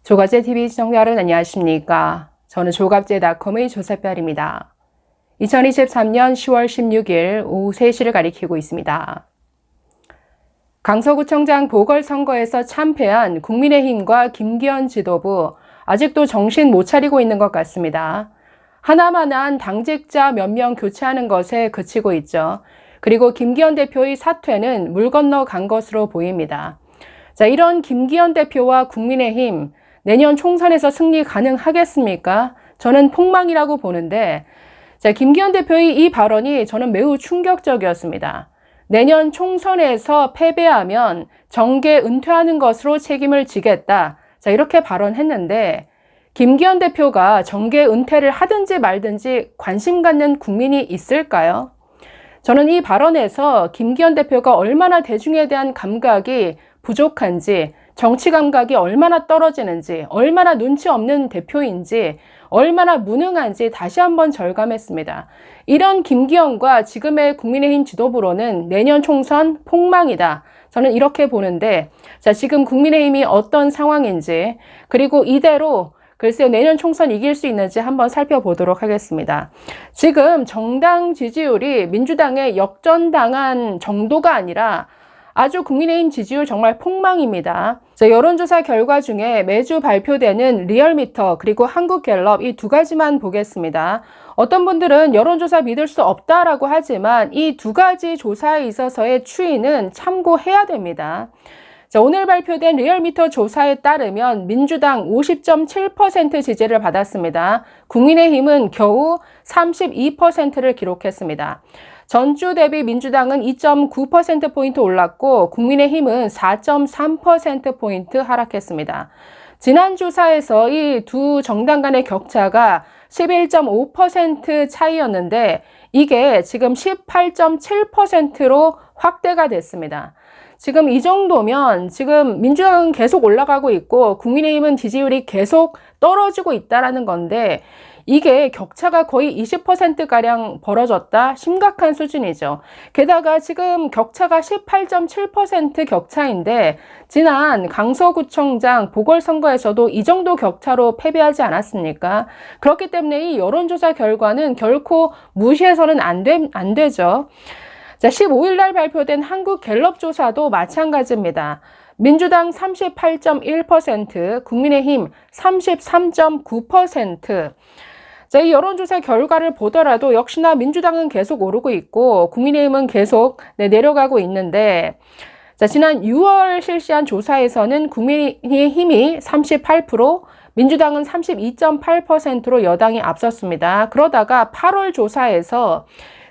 조갑제TV 시청자 여러분 안녕하십니까? 저는 조갑제닷컴의 조세별입니다. 2023년 10월 16일 오후 3시를 가리키고 있습니다. 강서구청장 보궐선거에서 참패한 국민의힘과 김기현 지도부 아직도 정신 못 차리고 있는 것 같습니다. 하나만한 당직자 몇 명 교체하는 것에 그치고 있죠. 그리고 김기현 대표의 사퇴는 물 건너 간 것으로 보입니다. 자, 이런 김기현 대표와 국민의힘 내년 총선에서 승리 가능하겠습니까? 저는 폭망이라고 보는데, 자, 김기현 대표의 이 발언이 저는 매우 충격적이었습니다. 내년 총선에서 패배하면 정계 은퇴하는 것으로 책임을 지겠다. 자, 이렇게 발언했는데, 김기현 대표가 정계 은퇴를 하든지 말든지 관심 갖는 국민이 있을까요? 저는 이 발언에서 김기현 대표가 얼마나 대중에 대한 감각이 부족한지, 정치 감각이 얼마나 떨어지는지, 얼마나 눈치 없는 대표인지, 얼마나 무능한지 다시 한번 절감했습니다. 이런 김기현과 지금의 국민의힘 지도부로는 내년 총선 폭망이다. 저는 이렇게 보는데, 자, 지금 국민의힘이 어떤 상황인지, 그리고 이대로 글쎄요, 내년 총선 이길 수 있는지 한번 살펴보도록 하겠습니다. 지금 정당 지지율이 민주당에 역전당한 정도가 아니라 아주 국민의힘 지지율 정말 폭망입니다. 자, 여론조사 결과 중에 매주 발표되는 리얼미터 그리고 한국갤럽 이 두 가지만 보겠습니다. 어떤 분들은 여론조사 믿을 수 없다라고 하지만 이 두 가지 조사에 있어서의 추이는 참고해야 됩니다. 자, 오늘 발표된 리얼미터 조사에 따르면 민주당 50.7% 지지를 받았습니다. 국민의힘은 겨우 32%를 기록했습니다. 전주 대비 민주당은 2.9%포인트 올랐고 국민의힘은 4.3%포인트 하락했습니다. 지난 조사에서 이 두 정당 간의 격차가 11.5% 차이였는데 이게 지금 18.7%로 확대가 됐습니다. 지금 이 정도면 지금 민주당은 계속 올라가고 있고 국민의힘은 지지율이 계속 떨어지고 있다는 건데 이게 격차가 거의 20%가량 벌어졌다? 심각한 수준이죠. 게다가 지금 격차가 18.7% 격차인데 지난 강서구청장 보궐선거에서도 이 정도 격차로 패배하지 않았습니까? 그렇기 때문에 이 여론조사 결과는 결코 무시해서는 안 되죠. 자, 15일 날 발표된 한국갤럽 조사도 마찬가지입니다. 민주당 38.1%, 국민의힘 33.9%. 자, 이 여론조사 결과를 보더라도 역시나 민주당은 계속 오르고 있고 국민의힘은 계속 내려가고 있는데 자, 지난 6월 실시한 조사에서는 국민의힘이 38%, 민주당은 32.8%로 여당이 앞섰습니다. 그러다가 8월 조사에서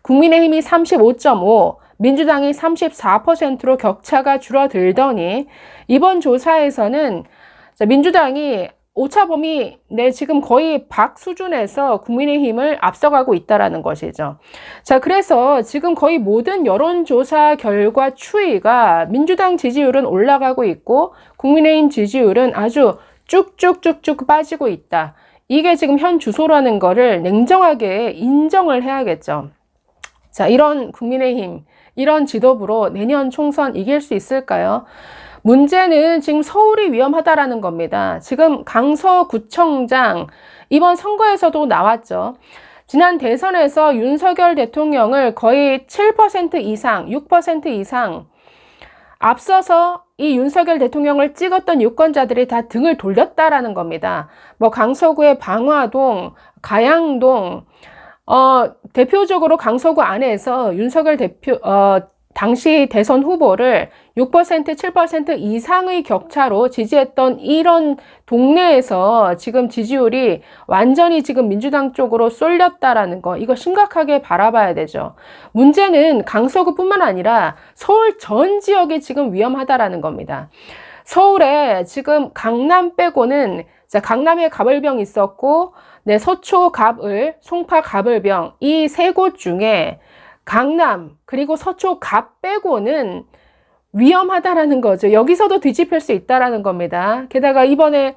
국민의힘이 35.5%, 민주당이 34%로 격차가 줄어들더니 이번 조사에서는 민주당이 오차범위 지금 거의 박 수준에서 국민의힘을 앞서가고 있다는 것이죠. 자, 그래서 지금 거의 모든 여론조사 결과 추이가 민주당 지지율은 올라가고 있고 국민의힘 지지율은 아주 쭉쭉쭉쭉 빠지고 있다. 이게 지금 현 주소라는 거를 냉정하게 인정을 해야겠죠. 자, 이런 국민의힘, 이런 지도부로 내년 총선 이길 수 있을까요? 문제는 지금 서울이 위험하다라는 겁니다. 지금 강서구청장 이번 선거에서도 나왔죠. 지난 대선에서 윤석열 대통령을 거의 7% 이상, 6% 이상 앞서서 이 윤석열 대통령을 찍었던 유권자들이 다 등을 돌렸다라는 겁니다. 뭐 강서구의 방화동, 가양동, 대표적으로 강서구 안에서 윤석열 당시 대선 후보를 6%, 7% 이상의 격차로 지지했던 이런 동네에서 지금 지지율이 완전히 지금 민주당 쪽으로 쏠렸다라는 거, 이거 심각하게 바라봐야 되죠. 문제는 강서구뿐만 아니라 서울 전 지역이 지금 위험하다라는 겁니다. 서울에 지금 강남 빼고는 강남에 가벌병 있었고, 서초 갑을, 송파 가벌병 이 세 곳 중에 강남 그리고 서초 갑 빼고는 위험하다라는 거죠. 여기서도 뒤집힐 수 있다라는 겁니다. 게다가 이번에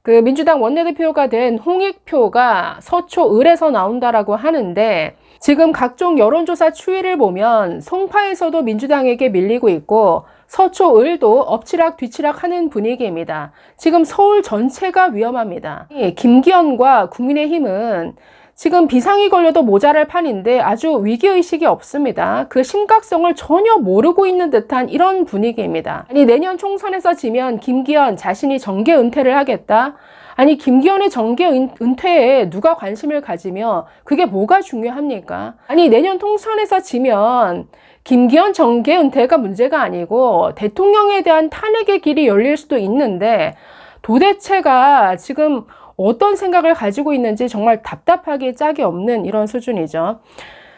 그 민주당 원내대표가 된 홍익표가 서초 을에서 나온다라고 하는데 지금 각종 여론조사 추이를 보면 송파에서도 민주당에게 밀리고 있고 서초 을도 엎치락 뒤치락 하는 분위기입니다. 지금 서울 전체가 위험합니다. 김기현과 국민의힘은 지금 비상이 걸려도 모자랄 판인데 아주 위기의식이 없습니다. 그 심각성을 전혀 모르고 있는 듯한 이런 분위기입니다. 아니, 내년 총선에서 지면 김기현 자신이 정계 은퇴를 하겠다? 아니, 김기현의 정계 은퇴에 누가 관심을 가지며 그게 뭐가 중요합니까? 아니, 내년 총선에서 지면 김기현 정계 은퇴가 문제가 아니고 대통령에 대한 탄핵의 길이 열릴 수도 있는데 도대체가 지금 어떤 생각을 가지고 있는지 정말 답답하기 짝이 없는 이런 수준이죠.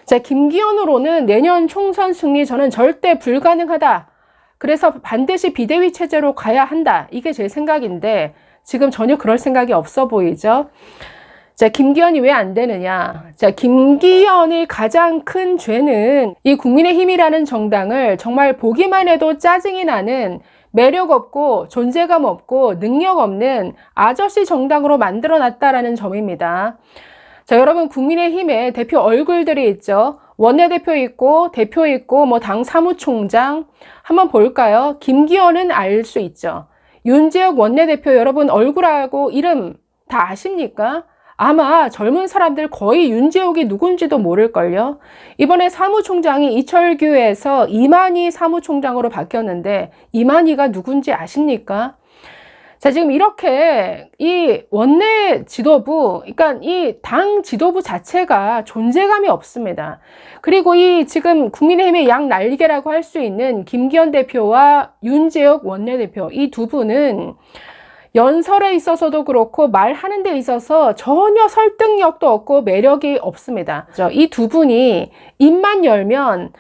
자, 김기현으로는 내년 총선 승리 저는 절대 불가능하다. 그래서 반드시 비대위 체제로 가야 한다. 이게 제 생각인데 지금 전혀 그럴 생각이 없어 보이죠. 자, 김기현이 왜 안 되느냐. 자, 김기현의 가장 큰 죄는 이 국민의힘이라는 정당을 정말 보기만 해도 짜증이 나는 매력 없고 존재감 없고 능력 없는 아저씨 정당으로 만들어 놨다라는 점입니다. 자, 여러분, 국민의힘에 대표 얼굴들이 있죠. 원내대표 있고 대표 있고 뭐 당 사무총장 한번 볼까요? 김기현은 알 수 있죠. 윤재욱 원내대표 여러분 얼굴하고 이름 다 아십니까? 아마 젊은 사람들 거의 윤재욱이 누군지도 모를걸요. 이번에 사무총장이 이철규에서 이만희 사무총장으로 바뀌었는데 이만희가 누군지 아십니까? 자, 지금 이렇게 이 원내 지도부, 그러니까 이 당 지도부 자체가 존재감이 없습니다. 그리고 이 지금 국민의힘의 양 날개라고 할 수 있는 김기현 대표와 윤재욱 원내대표 이 두 분은 연설에 있어서도 그렇고 말하는 데 있어서 전혀 설득력도 없고 매력이 없습니다. 이 두 분이 입만 열면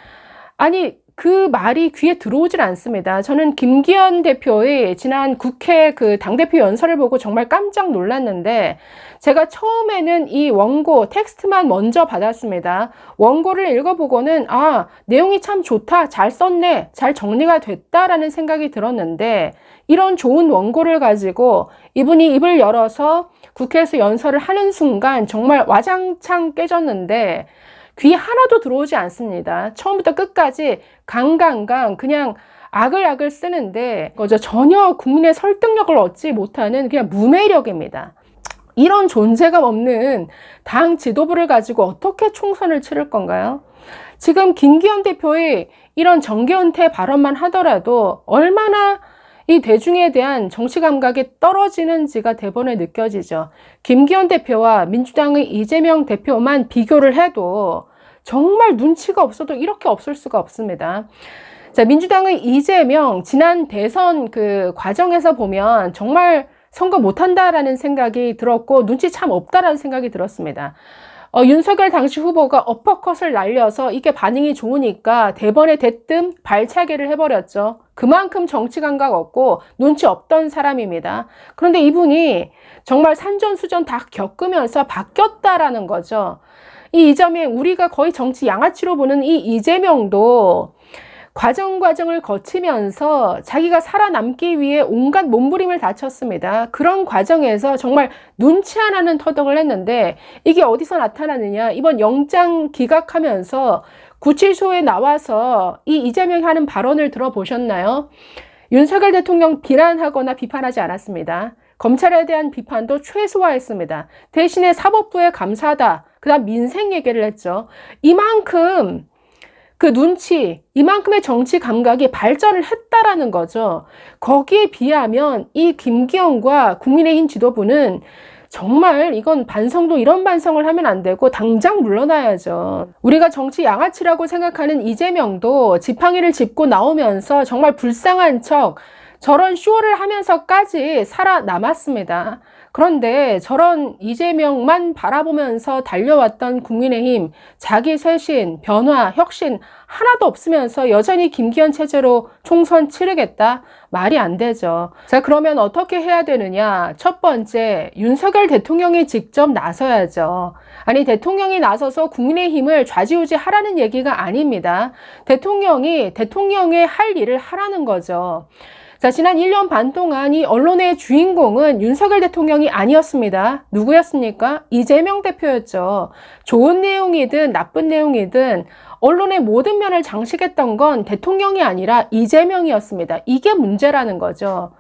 아니 그 말이 귀에 들어오질 않습니다. 저는 김기현 대표의 지난 국회 그 당대표 연설을 보고 정말 깜짝 놀랐는데 제가 처음에는 이 원고 텍스트만 먼저 받았습니다. 원고를 읽어보고는 아, 내용이 참 좋다, 잘 썼네, 잘 정리가 됐다라는 생각이 들었는데 이런 좋은 원고를 가지고 이분이 입을 열어서 국회에서 연설을 하는 순간 정말 와장창 깨졌는데 귀 하나도 들어오지 않습니다. 처음부터 끝까지 강강강 그냥 악을 쓰는데 전혀 국민의 설득력을 얻지 못하는 그냥 무매력입니다. 이런 존재감 없는 당 지도부를 가지고 어떻게 총선을 치를 건가요? 지금 김기현 대표의 이런 정계 은퇴 발언만 하더라도 얼마나 이 대중에 대한 정치 감각이 떨어지는지가 대번에 느껴지죠. 김기현 대표와 민주당의 이재명 대표만 비교를 해도 정말 눈치가 없어도 이렇게 없을 수가 없습니다. 자, 민주당의 이재명 지난 대선 그 과정에서 보면 정말 선거 못한다라는 생각이 들었고 눈치 참 없다라는 생각이 들었습니다. 윤석열 당시 후보가 어퍼컷을 날려서 이게 반응이 좋으니까 대번에 대뜸 발차기를 해버렸죠. 그만큼 정치 감각 없고 눈치 없던 사람입니다. 그런데 이분이 정말 산전수전 다 겪으면서 바뀌었다라는 거죠. 이 이점에 우리가 거의 정치 양아치로 보는 이 이재명도 과정을 거치면서 자기가 살아남기 위해 온갖 몸부림을 다쳤습니다. 그런 과정에서 정말 눈치 하나는 터득을 했는데 이게 어디서 나타나느냐. 이번 영장 기각하면서 구치소에 나와서 이 이재명이 하는 발언을 들어보셨나요? 윤석열 대통령 비난하거나 비판하지 않았습니다. 검찰에 대한 비판도 최소화했습니다. 대신에 사법부에 감사하다. 그다음 민생 얘기를 했죠. 이만큼 그 눈치, 이만큼의 정치 감각이 발전을 했다라는 거죠. 거기에 비하면 이 김기현과 국민의힘 지도부는 정말 이건 반성도 이런 반성을 하면 안 되고 당장 물러나야죠. 우리가 정치 양아치라고 생각하는 이재명도 지팡이를 짚고 나오면서 정말 불쌍한 척 저런 쇼를 하면서까지 살아남았습니다. 그런데 저런 이재명만 바라보면서 달려왔던 국민의힘 자기 쇄신, 변화, 혁신 하나도 없으면서 여전히 김기현 체제로 총선 치르겠다? 말이 안 되죠. 자, 그러면 어떻게 해야 되느냐? 첫 번째, 윤석열 대통령이 직접 나서야죠. 아니, 대통령이 나서서 국민의힘을 좌지우지 하라는 얘기가 아닙니다. 대통령의 할 일을 하라는 거죠. 자, 지난 1년 반 동안 이 언론의 주인공은 윤석열 대통령이 아니었습니다. 누구였습니까? 이재명 대표였죠. 좋은 내용이든 나쁜 내용이든 언론의 모든 면을 장식했던 건 대통령이 아니라 이재명이었습니다. 이게 문제라는 거죠.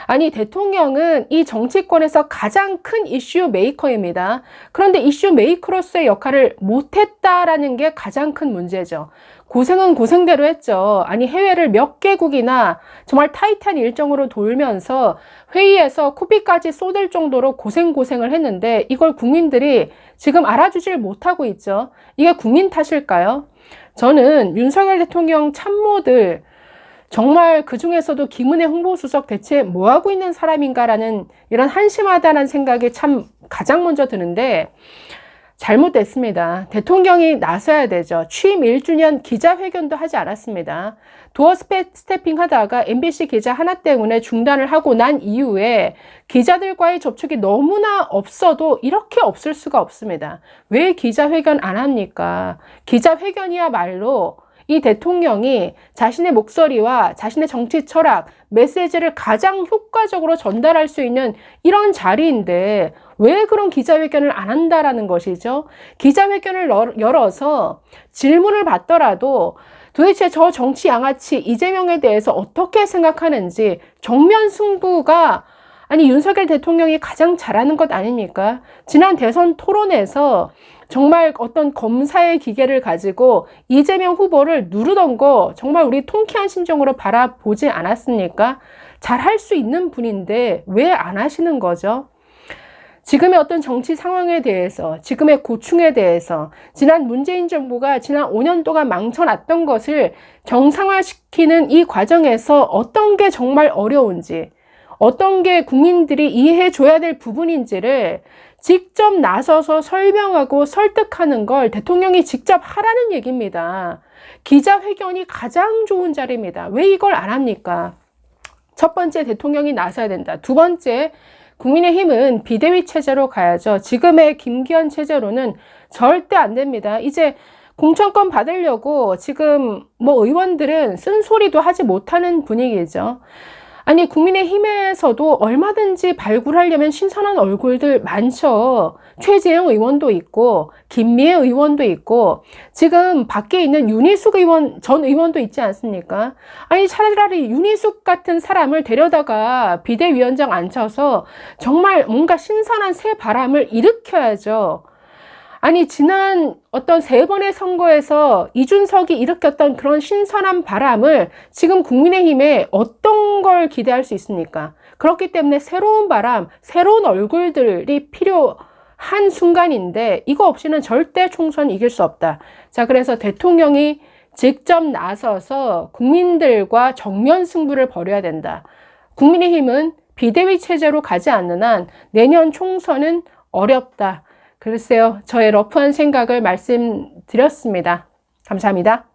아니, 대통령은 이 정치권에서 가장 큰 이슈 메이커입니다. 그런데 이슈 메이커로서의 역할을 못했다라는 게 가장 큰 문제죠. 고생은 고생대로 했죠. 아니, 해외를 몇 개국이나 정말 타이트한 일정으로 돌면서 회의에서 코피까지 쏟을 정도로 고생을 했는데 이걸 국민들이 지금 알아주질 못하고 있죠. 이게 국민 탓일까요? 저는 윤석열 대통령 참모들 정말 그 중에서도 김은혜 홍보수석 대체 뭐하고 있는 사람인가라는 이런 한심하다는 생각이 참 가장 먼저 드는데 잘못됐습니다. 대통령이 나서야 되죠. 취임 1주년 기자회견도 하지 않았습니다. 도어 스태핑 하다가 MBC 기자 하나 때문에 중단을 하고 난 이후에 기자들과의 접촉이 너무나 없어도 이렇게 없을 수가 없습니다. 왜 기자회견 안 합니까? 기자회견이야말로 이 대통령이 자신의 목소리와 자신의 정치 철학, 메시지를 가장 효과적으로 전달할 수 있는 이런 자리인데 왜 그런 기자회견을 안 한다라는 것이죠. 기자회견을 열어서 질문을 받더라도 도대체 저 정치 양아치 이재명에 대해서 어떻게 생각하는지 정면 승부가 아니 윤석열 대통령이 가장 잘하는 것 아닙니까? 지난 대선 토론에서 정말 어떤 검사의 기계를 가지고 이재명 후보를 누르던 거 정말 우리 통쾌한 심정으로 바라보지 않았습니까? 잘할 수 있는 분인데 왜 안 하시는 거죠? 지금의 어떤 정치 상황에 대해서, 지금의 고충에 대해서 지난 문재인 정부가 지난 5년 동안 망쳐놨던 것을 정상화시키는 이 과정에서 어떤 게 정말 어려운지, 어떤 게 국민들이 이해해 줘야 될 부분인지를 직접 나서서 설명하고 설득하는 걸 대통령이 직접 하라는 얘기입니다. 기자회견이 가장 좋은 자리입니다. 왜 이걸 안 합니까? 첫 번째, 대통령이 나서야 된다. 두 번째, 국민의힘은 비대위 체제로 가야죠. 지금의 김기현 체제로는 절대 안 됩니다. 이제 공천권 받으려고 지금 뭐 의원들은 쓴소리도 하지 못하는 분위기죠. 아니, 국민의힘에서도 얼마든지 발굴하려면 신선한 얼굴들 많죠. 최재형 의원도 있고 김미애 의원도 있고 지금 밖에 있는 윤희숙 전 의원도 있지 않습니까? 아니, 차라리 윤희숙 같은 사람을 데려다가 비대위원장 앉혀서 정말 뭔가 신선한 새 바람을 일으켜야죠. 아니, 지난 어떤 3번의 선거에서 이준석이 일으켰던 그런 신선한 바람을 지금 국민의힘에 어떤 걸 기대할 수 있습니까? 그렇기 때문에 새로운 바람, 새로운 얼굴들이 필요한 순간인데 이거 없이는 절대 총선 이길 수 없다. 자, 그래서 대통령이 직접 나서서 국민들과 정면 승부를 벌여야 된다. 국민의힘은 비대위 체제로 가지 않는 한 내년 총선은 어렵다. 글쎄요, 저의 러프한 생각을 말씀드렸습니다. 감사합니다.